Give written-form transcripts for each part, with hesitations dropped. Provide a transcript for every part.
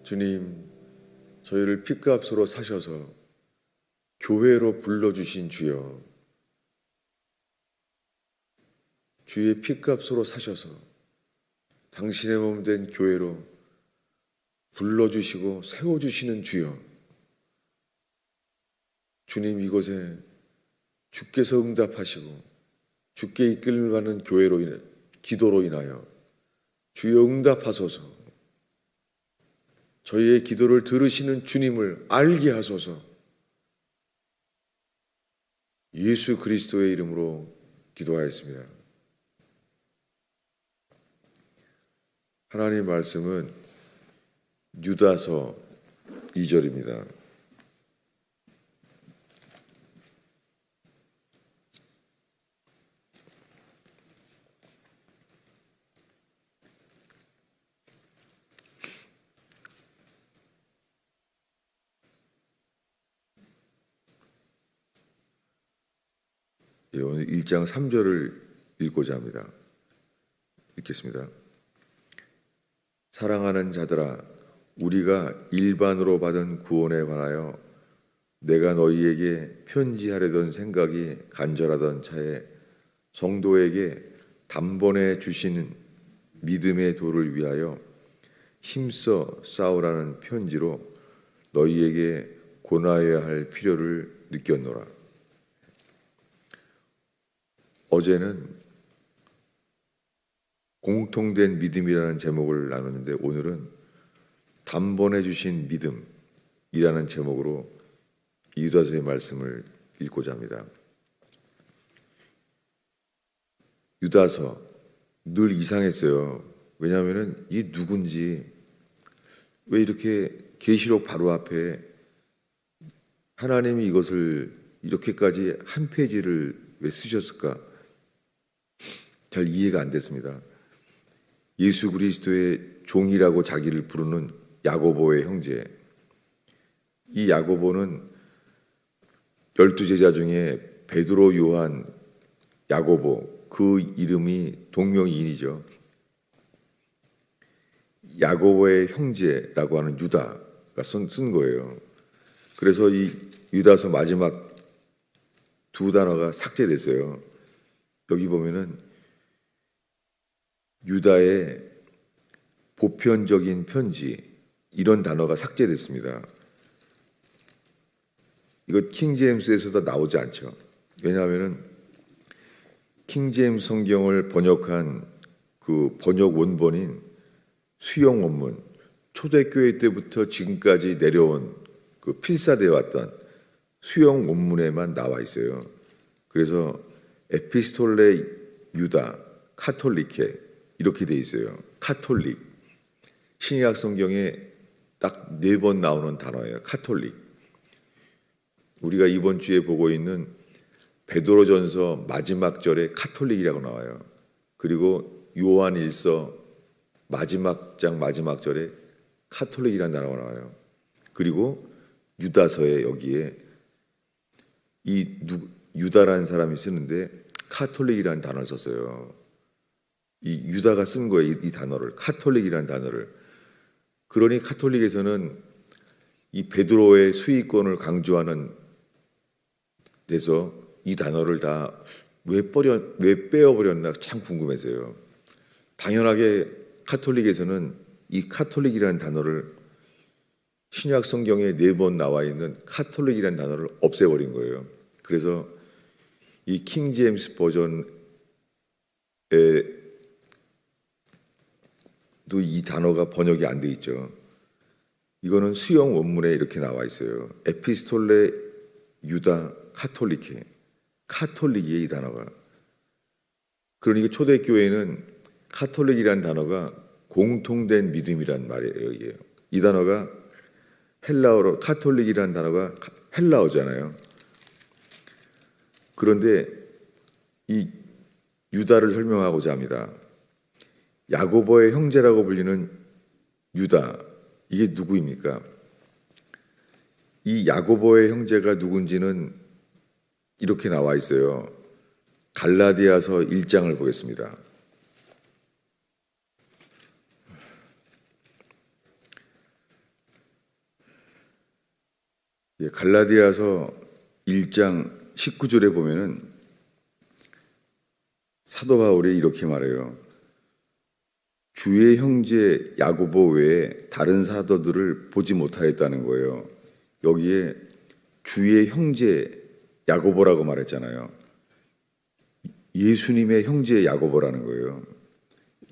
주님, 저희를 핏값으로 사셔서 교회로 불러주신 주여, 주의 핏값으로 사셔서 당신의 몸 된 교회로 불러주시고 세워주시는 주여, 주님, 이곳에 주께서 응답하시고 주께 이끌려가는 교회로 인해 기도로 인하여 주여 응답하소서. 저희의 기도를 들으시는 주님을 알게 하소서. 예수 그리스도의 이름으로 기도하였습니다. 하나님의 말씀은 유다서 2절입니다. 오늘 1장 3절을 읽고자 합니다. 읽겠습니다. 사랑하는 자들아, 우리가 일반으로 받은 구원에 관하여 내가 너희에게 편지하려던 생각이 간절하던 차에 성도에게 단번에 주시는 믿음의 도를 위하여 힘써 싸우라는 편지로 너희에게 권하여야 할 필요를 느꼈노라. 어제는 공통된 믿음이라는 제목을 나눴는데 오늘은 단번에 주신 믿음이라는 제목으로 유다서의 말씀을 읽고자 합니다. 유다서 늘 이상했어요. 왜냐하면 이 누군지, 왜 이렇게 계시록 바로 앞에 하나님이 이것을 이렇게까지 한 페이지를 왜 쓰셨을까? 잘 이해가 안 됐습니다. 예수 그리스도의 종이라고 자기를 부르는 야고보의 형제, 이 야고보는 12제자 중에 베드로, 요한, 야고보, 그 이름이 동명이인이죠. 야고보의 형제라고 하는 유다가 쓴 거예요. 그래서 이 유다서 마지막 두 단어가 삭제됐어요. 여기 보면은 유다의 보편적인 편지, 이런 단어가 삭제됐습니다. 이거 킹제임스에서도 나오지 않죠. 왜냐하면 킹제임스 성경을 번역한 그 번역 원본인 수용 원문, 초대교회 때부터 지금까지 내려온 그 필사되어 왔던 수용 원문에만 나와 있어요. 그래서 에피스톨레 유다 카톨리케 이렇게 돼 있어요. 카톨릭. 신약 성경에 딱 4번 나오는 단어예요. 카톨릭. 우리가 이번 주에 보고 있는 베드로전서 마지막 절에 카톨릭이라고 나와요. 그리고 요한일서 마지막 장 마지막 절에 카톨릭이라는 단어가 나와요. 그리고 유다서에 여기에 유다라는 사람이 쓰는데 카톨릭이라는 단어를 썼어요. 이 유다가 쓴 거예요. 이 단어를, 카톨릭이라는 단어를. 그러니 카톨릭에서는 이 베드로의 수익권을 강조하는 데서 이 단어를 다 왜 빼어버렸나 참 궁금해서요. 당연하게 카톨릭에서는 이 카톨릭이라는 단어를 신약 성경에 4번 나와 있는 카톨릭이라는 단어를 없애버린 거예요. 그래서 이 킹제임스 버전에 또 이 단어가 번역이 안 돼 있죠. 이거는 수용 원문에 이렇게 나와 있어요. 에피스톨레 유다 카톨리케. 카톨릭이에요, 이 단어가. 그러니까 초대교회는 카톨릭이라는 단어가 공통된 믿음이란 말이에요. 이게. 이 단어가 헬라어로, 카톨릭이라는 단어가 헬라어잖아요. 그런데 이 유다를 설명하고자 합니다. 야고보의 형제라고 불리는 유다, 이게 누구입니까? 이 야고보의 형제가 누군지는 이렇게 나와 있어요. 갈라디아서 1장을 보겠습니다. 갈라디아서 1장 19절에 보면은 사도 바울이 이렇게 말해요. 주의 형제 야고보 외에 다른 사도들을 보지 못하였다는 거예요. 여기에 주의 형제 야고보라고 말했잖아요. 예수님의 형제 야고보라는 거예요.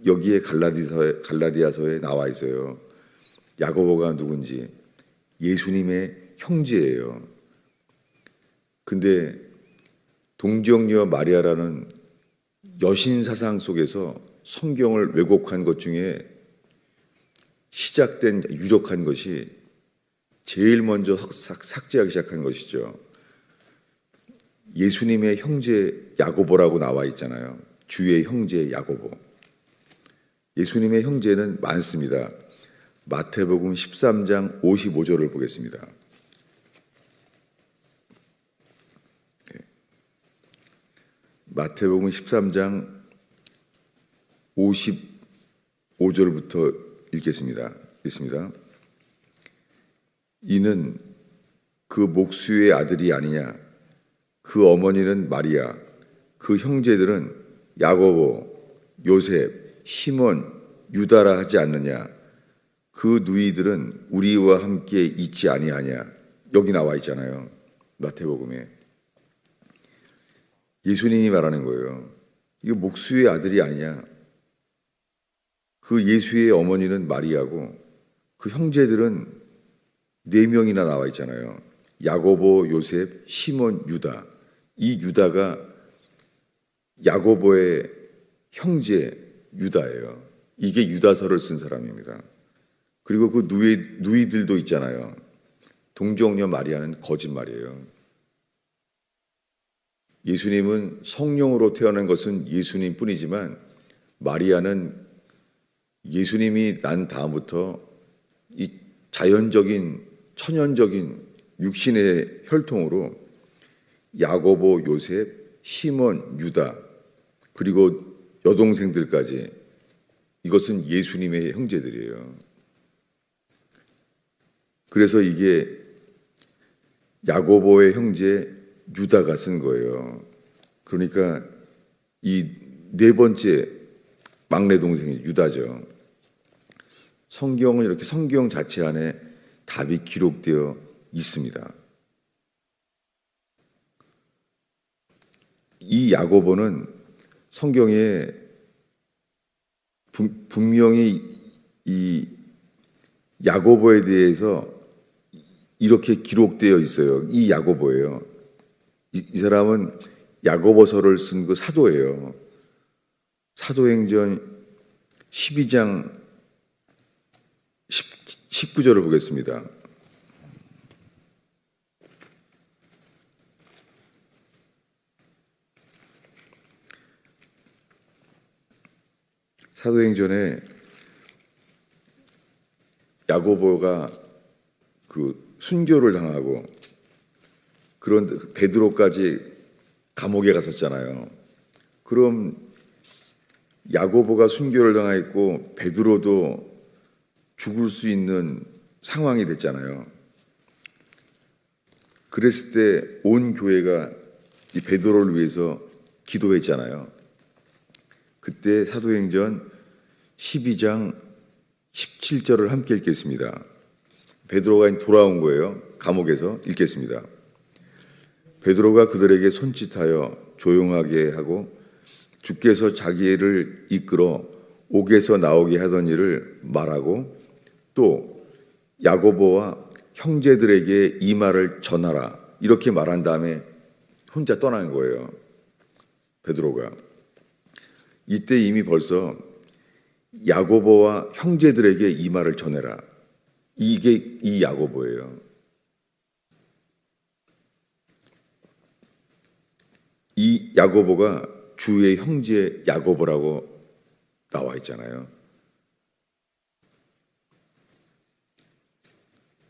여기에 갈라디아서에 나와 있어요. 야고보가 누군지. 예수님의 형제예요. 근데 동정녀 마리아라는 여신 사상 속에서 성경을 왜곡한 것 중에 시작된 유력한 것이 제일 먼저 삭제하기 시작한 것이죠. 예수님의 형제 야고보라고 나와 있잖아요. 주의 형제 야고보. 예수님의 형제는 많습니다. 마태복음 13장 55절을 보겠습니다. 마태복음 13장 55절부터 읽겠습니다. 이는 그 목수의 아들이 아니냐? 그 어머니는 마리아, 그 형제들은 야고보, 요셉, 시몬, 유다라 하지 않느냐? 그 누이들은 우리와 함께 있지 아니하냐? 여기 나와 있잖아요. 마태복음에. 예수님이 말하는 거예요. 이거 목수의 아들이 아니냐? 그 예수의 어머니는 마리아고 그 형제들은 4명이나 나와 있잖아요. 야고보, 요셉, 시몬, 유다. 이 유다가 야고보의 형제 유다예요. 이게 유다서를 쓴 사람입니다. 그리고 그 누이들도 있잖아요. 동정녀 마리아는 거짓말이에요. 예수님은 성령으로 태어난 것은 예수님 뿐이지만 마리아는 예수님이 난 다음부터 이 자연적인 천연적인 육신의 혈통으로 야고보, 요셉, 시몬, 유다 그리고 여동생들까지 이것은 예수님의 형제들이에요. 그래서 이게 야고보의 형제 유다가 쓴 거예요. 그러니까 이 4번째 막내 동생이 유다죠. 성경은 이렇게 성경 자체 안에 답이 기록되어 있습니다. 이 야고보는 성경에 분명히 이 야고보에 대해서 이렇게 기록되어 있어요. 이 야고보예요. 이 사람은 야고보서를 쓴 그 사도예요. 사도행전 12장 19절을 보겠습니다. 사도행전에 야고보가 그 순교를 당하고 그런 베드로까지 감옥에 갔었잖아요. 그럼 야고보가 순교를 당했고 베드로도 죽을 수 있는 상황이 됐잖아요. 그랬을 때 온 교회가 이 베드로를 위해서 기도했잖아요. 그때 사도행전 12장 17절을 함께 읽겠습니다. 베드로가 돌아온 거예요. 감옥에서 읽겠습니다. 베드로가 그들에게 손짓하여 조용하게 하고 주께서 자기를 이끌어 옥에서 나오게 하던 일을 말하고 또 야고보와 형제들에게 이 말을 전하라 이렇게 말한 다음에 혼자 떠난 거예요. 베드로가. 이때 이미 벌써 야고보와 형제들에게 이 말을 전해라. 이게 이 야고보예요. 이 야고보가 주의 형제 야고보라고 나와 있잖아요.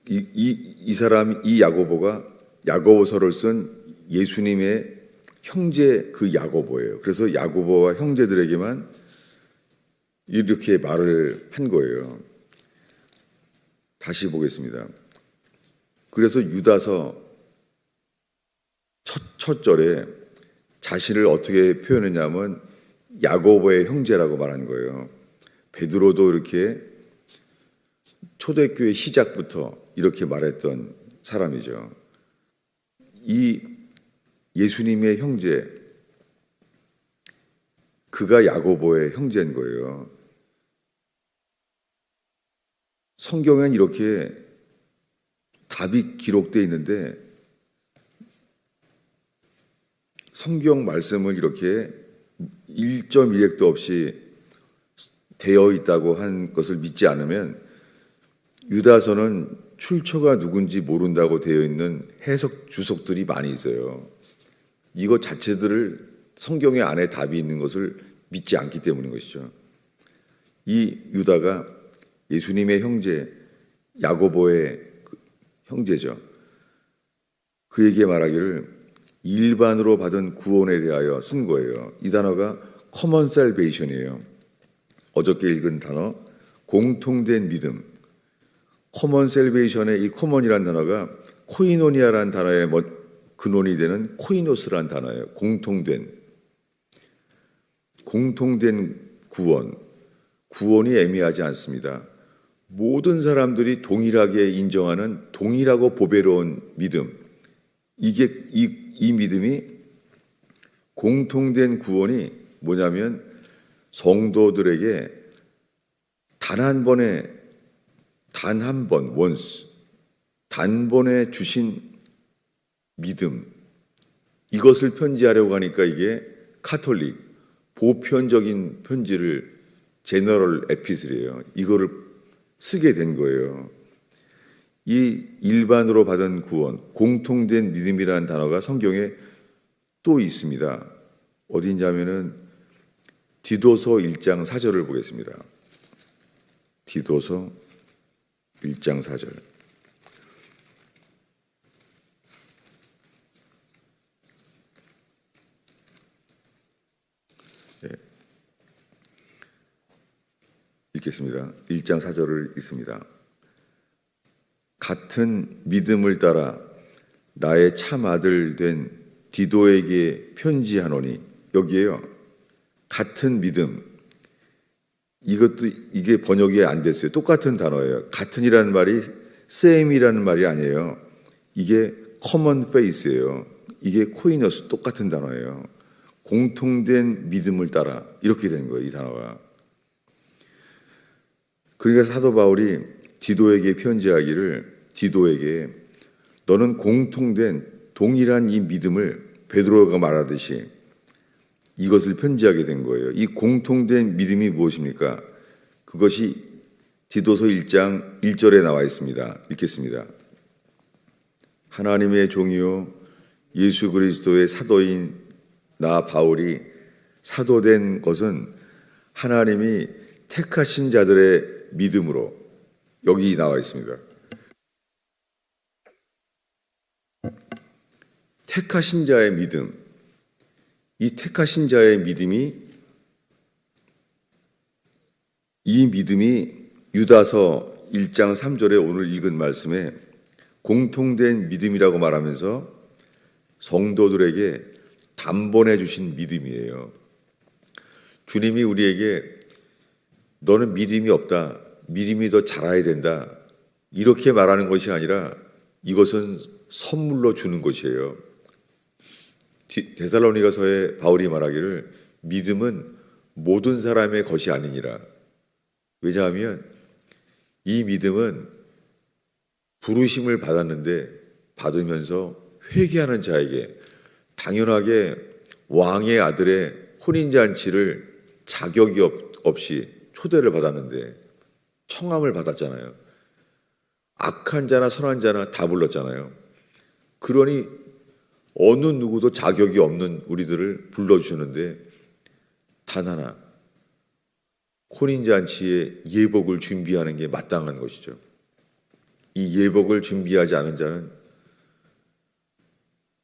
이 사람, 이 야고보가 야고보서를 쓴 예수님의 형제 그 야고보예요. 그래서 야고보와 형제들에게만 이렇게 말을 한 거예요. 다시 보겠습니다. 그래서 유다서 첫 절에 자신을 어떻게 표현했냐면 야고보의 형제라고 말한 거예요. 베드로도 이렇게 초대교회 시작부터 이렇게 말했던 사람이죠. 이 예수님의 형제, 그가 야고보의 형제인 거예요. 성경엔 이렇게 답이 기록되어 있는데 성경 말씀을 이렇게 1.1획도 없이 되어 있다고 한 것을 믿지 않으면 유다서는 출처가 누군지 모른다고 되어 있는 해석 주석들이 많이 있어요. 이것 자체들을 성경의 안에 답이 있는 것을 믿지 않기 때문인 것이죠. 이 유다가 예수님의 형제 야고보의 형제죠. 그에게 말하기를 일반으로 받은 구원에 대하여 쓴 거예요. 이 단어가 common salvation이에요. 어저께 읽은 단어 공통된 믿음. common salvation의 이 common이라는 단어가 코이노니아라는 단어의 근원이 되는 코이노스라는 단어예요. 공통된 구원. 구원이 애매하지 않습니다. 모든 사람들이 동일하게 인정하는 동일하고 보배로운 믿음. 이 믿음이 공통된 구원이 뭐냐면 성도들에게 단 한 번, once, 단번에 주신 믿음. 이것을 편지하려고 하니까 이게 카톨릭, 보편적인 편지를 제너럴 에피슬이에요. 이거를 쓰게 된 거예요. 이 일반으로 받은 구원, 공통된 믿음이라는 단어가 성경에 또 있습니다. 어딘지 하면은 디도서 1장 4절을 보겠습니다. 디도서 1장 4절. 네. 읽겠습니다. 1장 4절을 읽습니다. 같은 믿음을 따라 나의 참 아들 된 디도에게 편지하노니. 여기에요. 같은 믿음. 이게 번역이 안 됐어요. 똑같은 단어예요. 같은이라는 말이 same이라는 말이 아니에요. 이게 common faith예요. 이게 코이너스, 똑같은 단어예요. 공통된 믿음을 따라 이렇게 된 거예요. 이 단어가. 그러니까 사도 바울이 디도에게 편지하기를, 디도에게 너는 공통된 동일한 이 믿음을 베드로가 말하듯이 이것을 편지하게 된 거예요. 이 공통된 믿음이 무엇입니까? 그것이 디도서 1장 1절에 나와 있습니다. 읽겠습니다. 하나님의 종이요 예수 그리스도의 사도인 나 바울이 사도된 것은 하나님이 택하신 자들의 믿음으로. 여기 나와 있습니다. 택하신 자의 믿음. 이 택하신 자의 믿음이, 이 믿음이 유다서 1장 3절에 오늘 읽은 말씀에 공통된 믿음이라고 말하면서 성도들에게 단번에 주신 믿음이에요. 주님이 우리에게 너는 믿음이 없다, 믿음이 더 자라야 된다, 이렇게 말하는 것이 아니라 이것은 선물로 주는 것이에요. 데살로니가서에 바울이 말하기를 믿음은 모든 사람의 것이 아니니라. 왜냐하면 이 믿음은 부르심을 받으면서 회개하는 자에게 당연하게 왕의 아들의 혼인잔치를 자격이 없이 초대를 받았는데 청함을 받았잖아요. 악한 자나 선한 자나 다 불렀잖아요. 그러니 어느 누구도 자격이 없는 우리들을 불러주셨는데 단 하나, 혼인잔치의 예복을 준비하는 게 마땅한 것이죠. 이 예복을 준비하지 않은 자는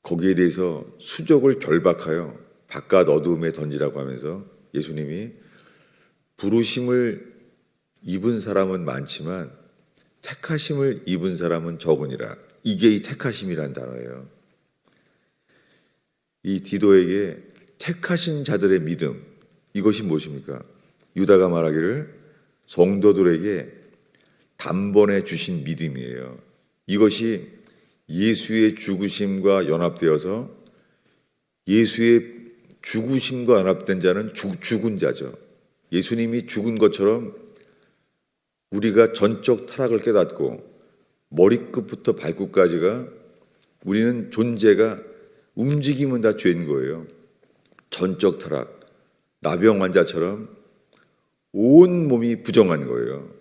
거기에 대해서 수족을 결박하여 바깥 어두움에 던지라고 하면서 예수님이 부르심을 입은 사람은 많지만 택하심을 입은 사람은 적으니라. 이게 이 택하심이란 단어예요. 이 디도에게 택하신 자들의 믿음, 이것이 무엇입니까? 유다가 말하기를 성도들에게 단번에 주신 믿음이에요. 이것이 예수의 죽으심과 연합되어서 예수의 죽으심과 연합된 자는 죽은 자죠. 예수님이 죽은 것처럼 우리가 전적 타락을 깨닫고 머리끝부터 발끝까지가 우리는 존재가 움직이면 다 죄인 거예요. 전적 타락, 나병 환자처럼 온 몸이 부정한 거예요.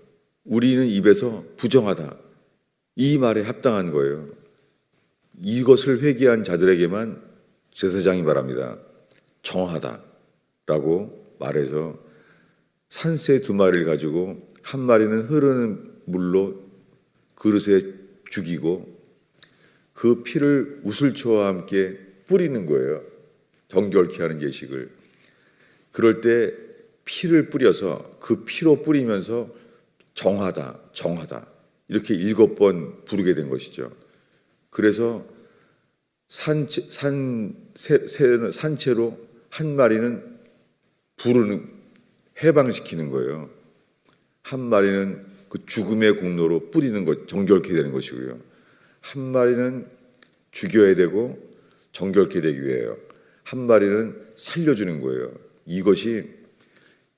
우리는 입에서 부정하다, 이 말에 합당한 거예요. 이것을 회개한 자들에게만 제사장이 말합니다. 정하다라고 말해서 산새 2마리를 가지고 한 마리는 흐르는 물로 그릇에 죽이고 그 피를 우슬초와 함께 뿌리는 거예요. 정결케 하는 예식을. 그럴 때 피를 뿌려서 그 피로 뿌리면서 정하다, 정하다 이렇게 7번 부르게 된 것이죠. 그래서 산채로 한 마리는 부르는, 해방시키는 거예요. 한 마리는 그 죽음의 공로로 뿌리는 것, 정결케 되는 것이고요. 한 마리는 죽여야 되고 정결케 되기 위해요. 한 마리는 살려주는 거예요. 이것이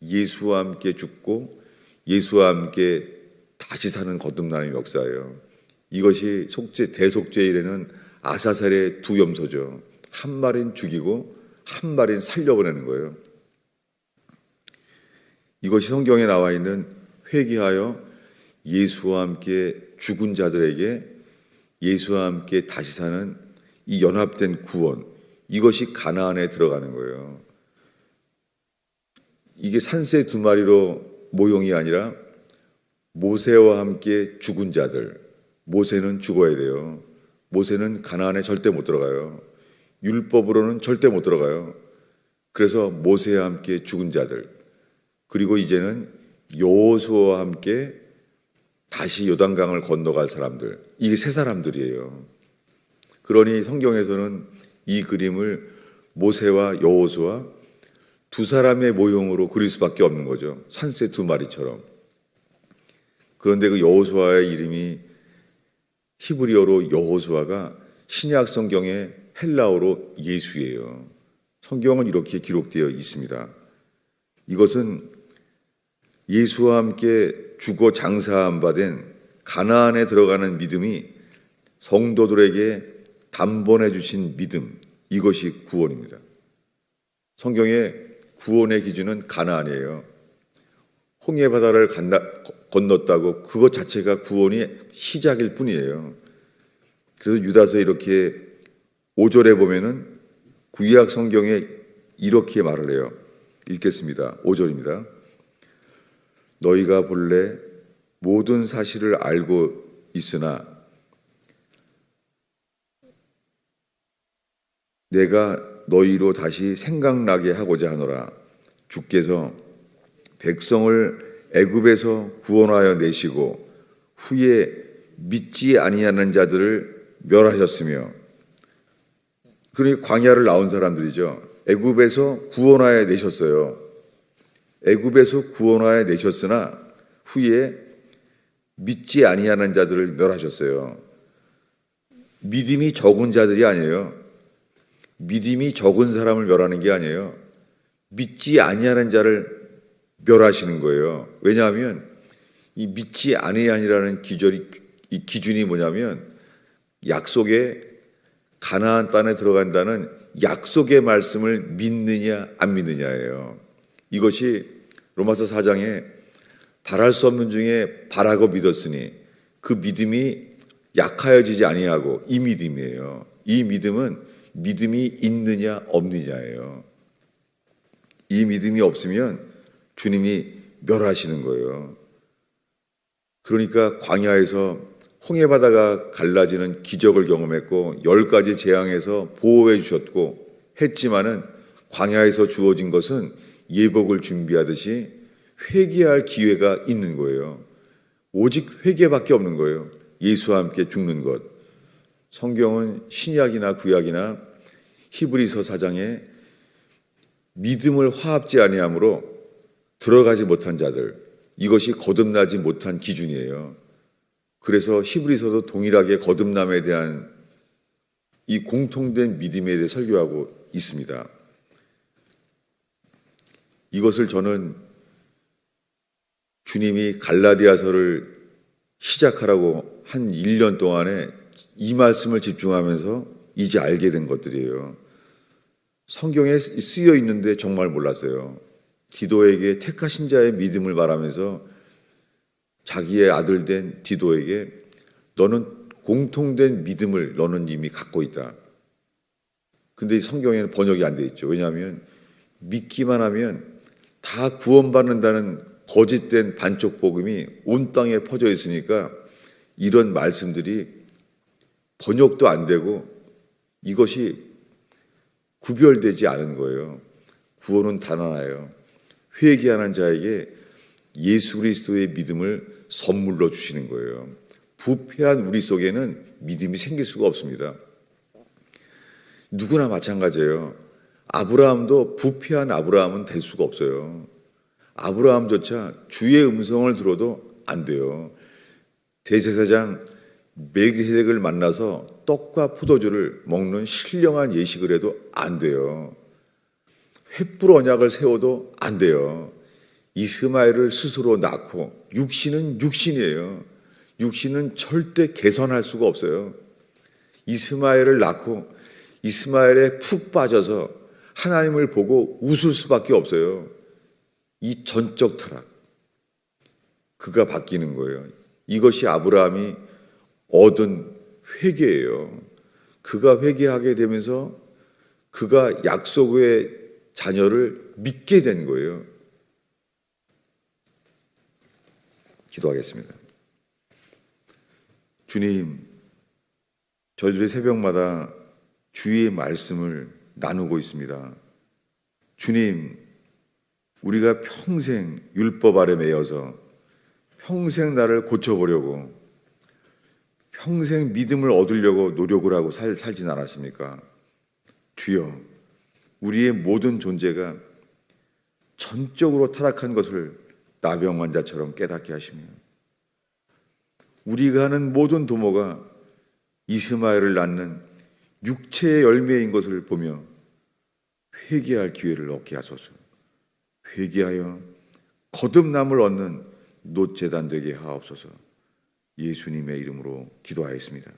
예수와 함께 죽고 예수와 함께 다시 사는 거듭나는 역사예요. 이것이 대속죄일에는 아사살의 2염소죠. 한 마리는 죽이고 한 마리는 살려보내는 거예요. 이것이 성경에 나와 있는 회개하여 예수와 함께 죽은 자들에게 예수와 함께 다시 사는 이 연합된 구원, 이것이 가나안에 들어가는 거예요. 이게 산새 2마리로 모형이 아니라 모세와 함께 죽은 자들, 모세는 죽어야 돼요. 모세는 가나안에 절대 못 들어가요. 율법으로는 절대 못 들어가요. 그래서 모세와 함께 죽은 자들, 그리고 이제는 여호수아와 함께 다시 요단강을 건너갈 사람들, 이게 세 사람들이에요. 그러니 성경에서는 이 그림을 모세와 여호수아 2사람의 모형으로 그릴 수밖에 없는 거죠. 산새 2마리처럼. 그런데 그 여호수아의 이름이 히브리어로 여호수아가 신약 성경의 헬라어로 예수예요. 성경은 이렇게 기록되어 있습니다. 이것은 예수와 함께 죽어 장사한 바 된 가나안에 들어가는 믿음이 성도들에게 단번에 주신 믿음, 이것이 구원입니다. 성경의 구원의 기준은 가나안이에요. 홍해 바다를 건넜다고 그것 자체가 구원의 시작일 뿐이에요. 그래서 유다서 이렇게 5절에 보면은 구약 성경에 이렇게 말을 해요. 읽겠습니다. 5절입니다. 너희가 본래 모든 사실을 알고 있으나 내가 너희로 다시 생각나게 하고자 하노라. 주께서 백성을 애굽에서 구원하여 내시고 후에 믿지 아니하는 자들을 멸하셨으며, 그러니까 광야를 나온 사람들이죠. 애굽에서 구원하여 내셨어요. 애굽에서 구원하여 내셨으나 후에 믿지 아니하는 자들을 멸하셨어요. 믿음이 적은 자들이 아니에요. 믿음이 적은 사람을 멸하는 게 아니에요. 믿지 아니하는 자를 멸하시는 거예요. 왜냐하면 이 믿지 아니하니라는 기준이 뭐냐면 약속의 가나안 땅에 들어간다는 약속의 말씀을 믿느냐 안 믿느냐예요. 이것이 로마서 4장에 바랄 수 없는 중에 바라고 믿었으니 그 믿음이 약하여지지 아니하고, 이 믿음이에요. 이 믿음은 믿음이 있느냐 없느냐예요. 이 믿음이 없으면 주님이 멸하시는 거예요. 그러니까 광야에서 홍해바다가 갈라지는 기적을 경험했고 10가지 재앙에서 보호해 주셨고 했지만은 광야에서 주어진 것은 예복을 준비하듯이 회개할 기회가 있는 거예요. 오직 회개밖에 없는 거예요. 예수와 함께 죽는 것. 성경은 신약이나 구약이나 히브리서 4장에 믿음을 화합지 아니함으로 들어가지 못한 자들, 이것이 거듭나지 못한 기준이에요. 그래서 히브리서도 동일하게 거듭남에 대한 이 공통된 믿음에 대해 설교하고 있습니다. 이것을 저는 주님이 갈라디아서를 시작하라고 한 1년 동안에 이 말씀을 집중하면서 이제 알게 된 것들이에요. 성경에 쓰여 있는데 정말 몰랐어요. 디도에게 택하신 자의 믿음을 말하면서 자기의 아들 된 디도에게 너는 공통된 믿음을 너는 이미 갖고 있다. 근데 성경에는 번역이 안 돼 있죠. 왜냐하면 믿기만 하면 다 구원받는다는 거짓된 반쪽 복음이 온 땅에 퍼져 있으니까 이런 말씀들이 번역도 안 되고 이것이 구별되지 않은 거예요. 구원은 단 하나예요. 회개하는 자에게 예수 그리스도의 믿음을 선물로 주시는 거예요. 부패한 우리 속에는 믿음이 생길 수가 없습니다. 누구나 마찬가지예요. 아브라함도 부패한 아브라함은 될 수가 없어요. 아브라함조차 주의 음성을 들어도 안 돼요. 대제사장 멜기세덱을 만나서 떡과 포도주를 먹는 신령한 예식을 해도 안 돼요. 횃불 언약을 세워도 안 돼요. 이스마엘을 스스로 낳고 육신은 육신이에요. 육신은 절대 개선할 수가 없어요. 이스마엘을 낳고 이스마엘에 푹 빠져서 하나님을 보고 웃을 수밖에 없어요. 이 전적 타락, 그가 바뀌는 거예요. 이것이 아브라함이 얻은 회개예요. 그가 회개하게 되면서 그가 약속의 자녀를 믿게 된 거예요. 기도하겠습니다. 주님, 저희들이 새벽마다 주의 말씀을 나누고 있습니다. 주님, 우리가 평생 율법 아래 매여서 평생 나를 고쳐보려고 평생 믿음을 얻으려고 노력을 하고 살진 않았습니까? 주여, 우리의 모든 존재가 전적으로 타락한 것을 나병 환자처럼 깨닫게 하시며 우리가 하는 모든 도모가 이스마엘을 낳는 육체의 열매인 것을 보며 회개할 기회를 얻게 하소서. 회개하여 거듭남을 얻는 놋제단 되게 하옵소서. 예수님의 이름으로 기도하였습니다.